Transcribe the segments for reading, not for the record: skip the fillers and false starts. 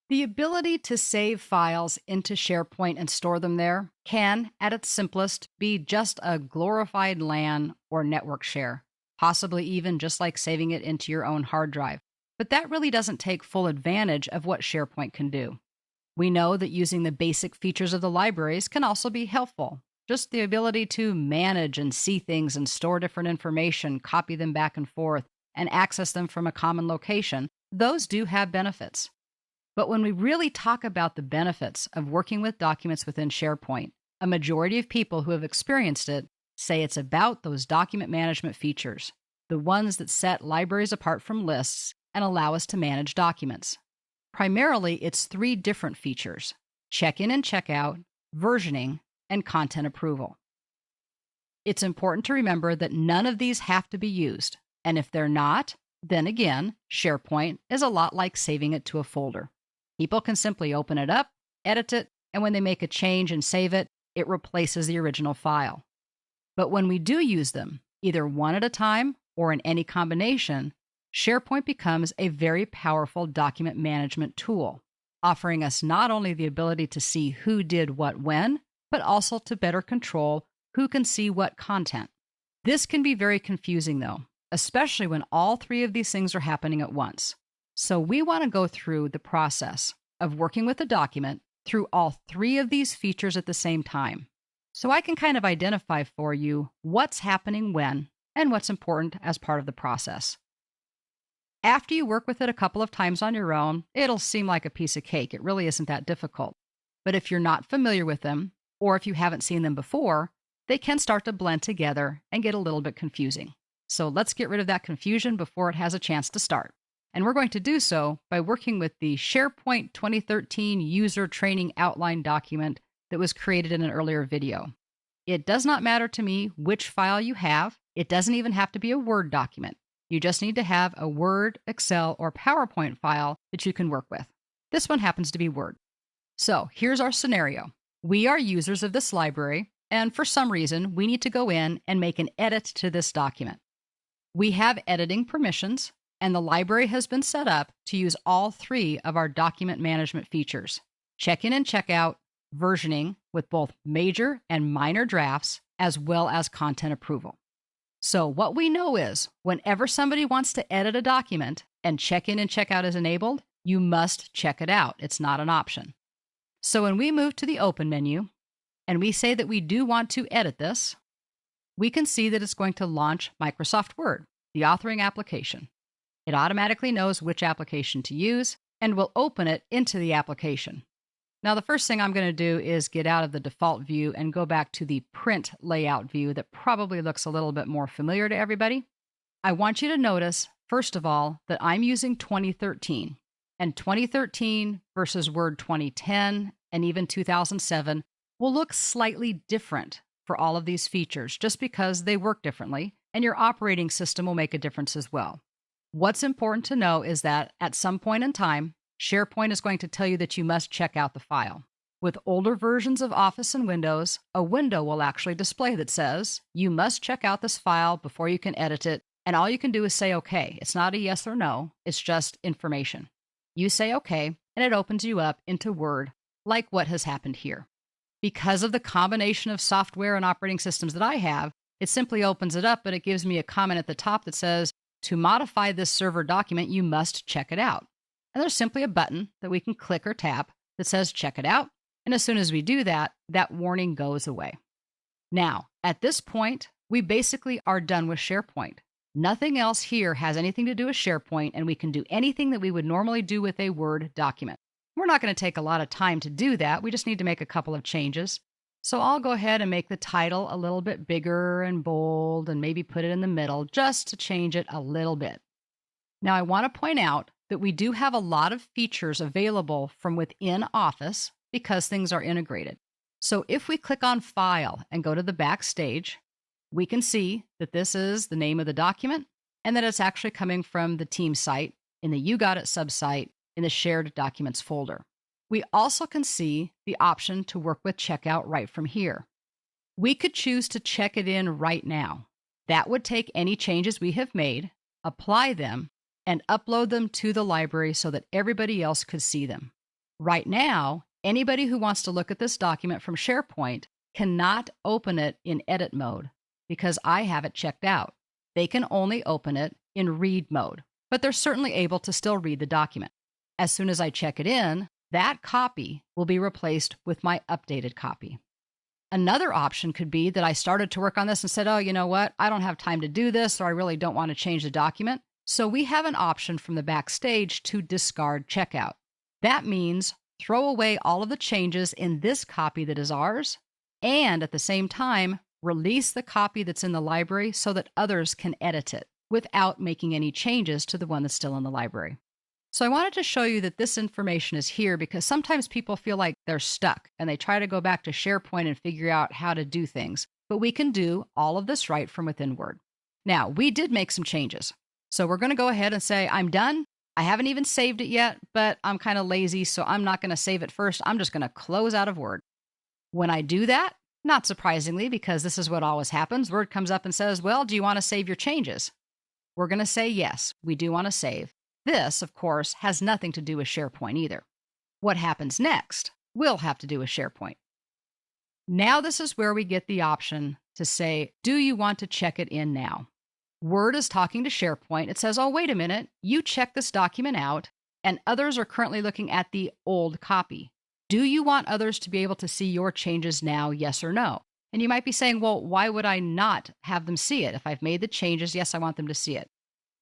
The ability to save files into SharePoint and store them there can, at its simplest, be just a glorified LAN or network share, possibly even just like saving it into your own hard drive. But that really doesn't take full advantage of what SharePoint can do. We know that using the basic features of the libraries can also be helpful. Just the ability to manage and see things and store different information, copy them back and forth, and access them from a common location, those do have benefits. But when we really talk about the benefits of working with documents within SharePoint, a majority of people who have experienced it say it's about those document management features, the ones that set libraries apart from lists and allow us to manage documents. Primarily, it's three different features: check-in and check-out, versioning, and content approval. It's important to remember that none of these have to be used, and if they're not, then again, SharePoint is a lot like saving it to a folder. People can simply open it up, edit it, and when they make a change and save it, it replaces the original file. But when we do use them, either one at a time or in any combination, SharePoint becomes a very powerful document management tool, offering us not only the ability to see who did what when, but also to better control who can see what content. This can be very confusing, though, especially when all three of these things are happening at once. So we want to go through the process of working with a document through all three of these features at the same time, so I can kind of identify for you what's happening when and what's important as part of the process. After you work with it a couple of times on your own, it'll seem like a piece of cake. It really isn't that difficult. But if you're not familiar with them, or if you haven't seen them before, they can start to blend together and get a little bit confusing. So let's get rid of that confusion before it has a chance to start. And we're going to do so by working with the SharePoint 2013 User Training Outline document that was created in an earlier video. It does not matter to me which file you have. It doesn't even have to be a Word document. You just need to have a Word, Excel, or PowerPoint file that you can work with. This one happens to be Word. So here's our scenario. We are users of this library, and for some reason, we need to go in and make an edit to this document. We have editing permissions, and the library has been set up to use all three of our document management features: check-in and check-out, versioning with both major and minor drafts, as well as content approval. So what we know is whenever somebody wants to edit a document and check-in and check-out is enabled, you must check it out. It's not an option. So when we move to the Open menu and we say that we do want to edit this, we can see that it's going to launch Microsoft Word, the authoring application. It automatically knows which application to use and will open it into the application. Now, the first thing I'm going to do is get out of the default view and go back to the print layout view that probably looks a little bit more familiar to everybody. I want you to notice, first of all, that I'm using 2013. And 2013 versus Word 2010 and even 2007 will look slightly different for all of these features just because they work differently, and your operating system will make a difference as well. What's important to know is that at some point in time, SharePoint is going to tell you that you must check out the file. With older versions of Office and Windows, a window will actually display that says, you must check out this file before you can edit it, and all you can do is say okay. It's not a yes or no, it's just information. You say okay, and it opens you up into Word, like what has happened here. Because of the combination of software and operating systems that I have, it simply opens it up, but it gives me a comment at the top that says, to modify this server document, you must check it out. And there's simply a button that we can click or tap that says check it out. And as soon as we do that, that warning goes away. Now, at this point, we basically are done with SharePoint. Nothing else here has anything to do with SharePoint, and we can do anything that we would normally do with a Word document. We're not going to take a lot of time to do that. We just need to make a couple of changes. So I'll go ahead and make the title a little bit bigger and bold and maybe put it in the middle just to change it a little bit. Now, I want to point out that we do have a lot of features available from within Office because things are integrated. So if we click on File and go to the Backstage, we can see that this is the name of the document and that it's actually coming from the team site in the You Got It subsite in the Shared Documents folder. We also can see the option to work with checkout right from here. We could choose to check it in right now. That would take any changes we have made, apply them, and upload them to the library so that everybody else could see them. Right now, anybody who wants to look at this document from SharePoint cannot open it in edit mode because I have it checked out. They can only open it in read mode, but they're certainly able to still read the document. As soon as I check it in, that copy will be replaced with my updated copy. Another option could be that I started to work on this and said, oh, you know what? I don't have time to do this, or I really don't want to change the document. So we have an option from the backstage to discard checkout. That means throw away all of the changes in this copy that is ours, and at the same time, release the copy that's in the library so that others can edit it without making any changes to the one that's still in the library. So I wanted to show you that this information is here because sometimes people feel like they're stuck and they try to go back to SharePoint and figure out how to do things. But we can do all of this right from within Word. Now, we did make some changes. So we're going to go ahead and say, I'm done. I haven't even saved it yet, but I'm kind of lazy, so I'm not going to save it first. I'm just going to close out of Word. When I do that, not surprisingly, because this is what always happens, Word comes up and says, well, do you want to save your changes? We're going to say yes, we do want to save. This, of course, has nothing to do with SharePoint either. What happens next will have to do with SharePoint. Now this is where we get the option to say, do you want to check it in now? Word is talking to SharePoint. It says, oh, wait a minute, you check this document out, and others are currently looking at the old copy. Do you want others to be able to see your changes now, yes or no? And you might be saying, well, why would I not have them see it? If I've made the changes, yes, I want them to see it.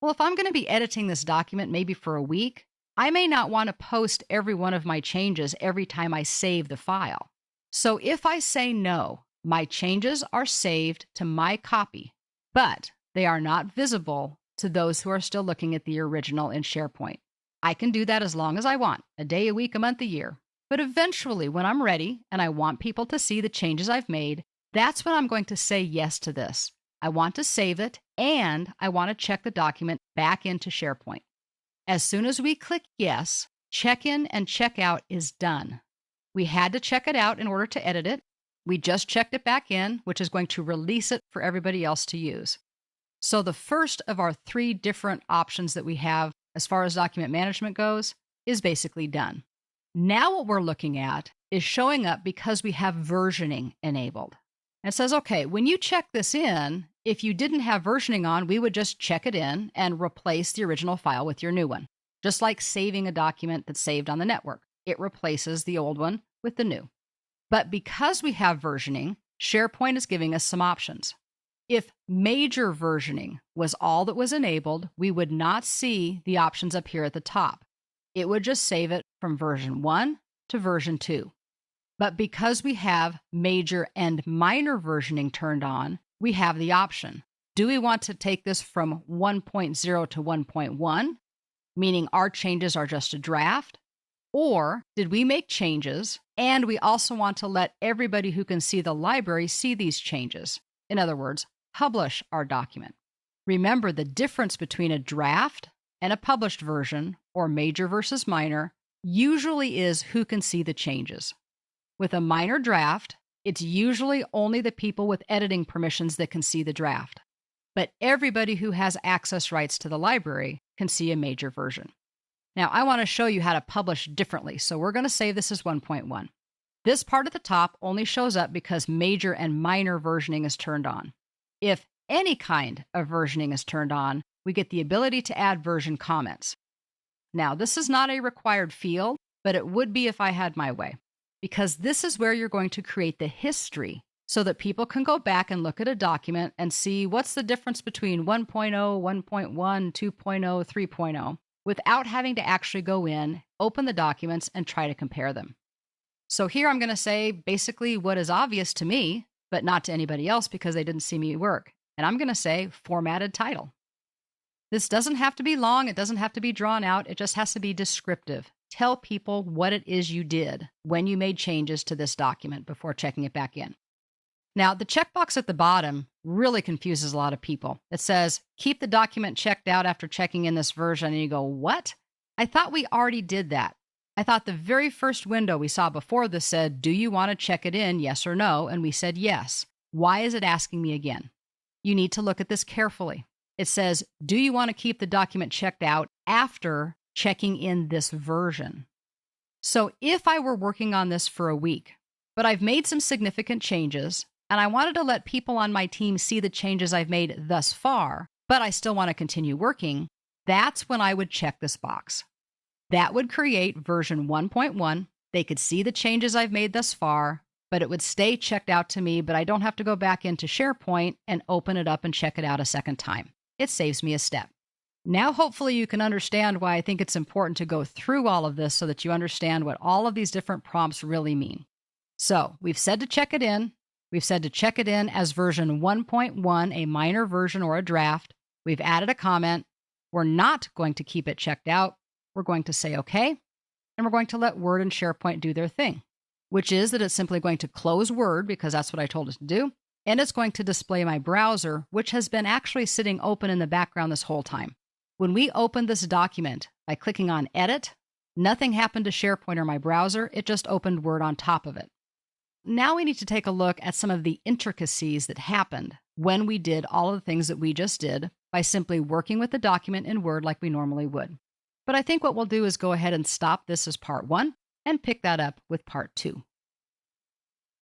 Well, if I'm going to be editing this document maybe for a week, I may not want to post every one of my changes every time I save the file. So if I say no, my changes are saved to my copy, but they are not visible to those who are still looking at the original in SharePoint. I can do that as long as I want, a day, a week, a month, a year. But eventually, when I'm ready and I want people to see the changes I've made, that's when I'm going to say yes to this. I want to save it, and I want to check the document back into SharePoint. As soon as we click yes, check-in and check-out is done. We had to check it out in order to edit it. We just checked it back in, which is going to release it for everybody else to use. So the first of our 3 different options that we have as far as document management goes is basically done. Now what we're looking at is showing up because we have versioning enabled. It says, okay, when you check this in, if you didn't have versioning on, we would just check it in and replace the original file with your new one. Just like saving a document that's saved on the network. It replaces the old one with the new. But because we have versioning, SharePoint is giving us some options. If major versioning was all that was enabled, we would not see the options up here at the top. It would just save it from version 1 to version 2. But because we have major and minor versioning turned on, we have the option. Do we want to take this from 1.0 to 1.1, meaning our changes are just a draft? Or did we make changes and we also want to let everybody who can see the library see these changes? In other words, publish our document. Remember, the difference between a draft and a published version, or major versus minor, usually is who can see the changes. With a minor draft, it's usually only the people with editing permissions that can see the draft. But everybody who has access rights to the library can see a major version. Now, I want to show you how to publish differently, so we're going to save this as 1.1. This part at the top only shows up because major and minor versioning is turned on. If any kind of versioning is turned on, we get the ability to add version comments. Now, this is not a required field, but it would be if I had my way, because this is where you're going to create the history so that people can go back and look at a document and see what's the difference between 1.0, 1.1, 2.0, 3.0, without having to actually go in, open the documents, and try to compare them. So here I'm going to say basically what is obvious to me, but not to anybody else because they didn't see me work. And I'm going to say formatted title. This doesn't have to be long. It doesn't have to be drawn out. It just has to be descriptive. Tell people what it is you did when you made changes to this document before checking it back in. Now, the checkbox at the bottom really confuses a lot of people. It says, keep the document checked out after checking in this version. And you go, what? I thought we already did that. I thought the very first window we saw before this said, do you want to check it in, yes or no? And we said yes. Why is it asking me again? You need to look at this carefully. It says, do you want to keep the document checked out after checking in this version? So if I were working on this for a week, but I've made some significant changes, and I wanted to let people on my team see the changes I've made thus far, but I still want to continue working, that's when I would check this box. That would create version 1.1. They could see the changes I've made thus far, but it would stay checked out to me, but I don't have to go back into SharePoint and open it up and check it out a second time. It saves me a step. Now, hopefully you can understand why I think it's important to go through all of this so that you understand what all of these different prompts really mean. So we've said to check it in. We've said to check it in as version 1.1, a minor version or a draft. We've added a comment. We're not going to keep it checked out. We're going to say okay, and we're going to let Word and SharePoint do their thing, which is that it's simply going to close Word because that's what I told it to do, and it's going to display my browser, which has been actually sitting open in the background this whole time. When we opened this document by clicking on Edit, nothing happened to SharePoint or my browser. It just opened Word on top of it. Now we need to take a look at some of the intricacies that happened when we did all of the things that we just did by simply working with the document in Word like we normally would. But I think what we'll do is go ahead and stop this as part 1 and pick that up with part 2.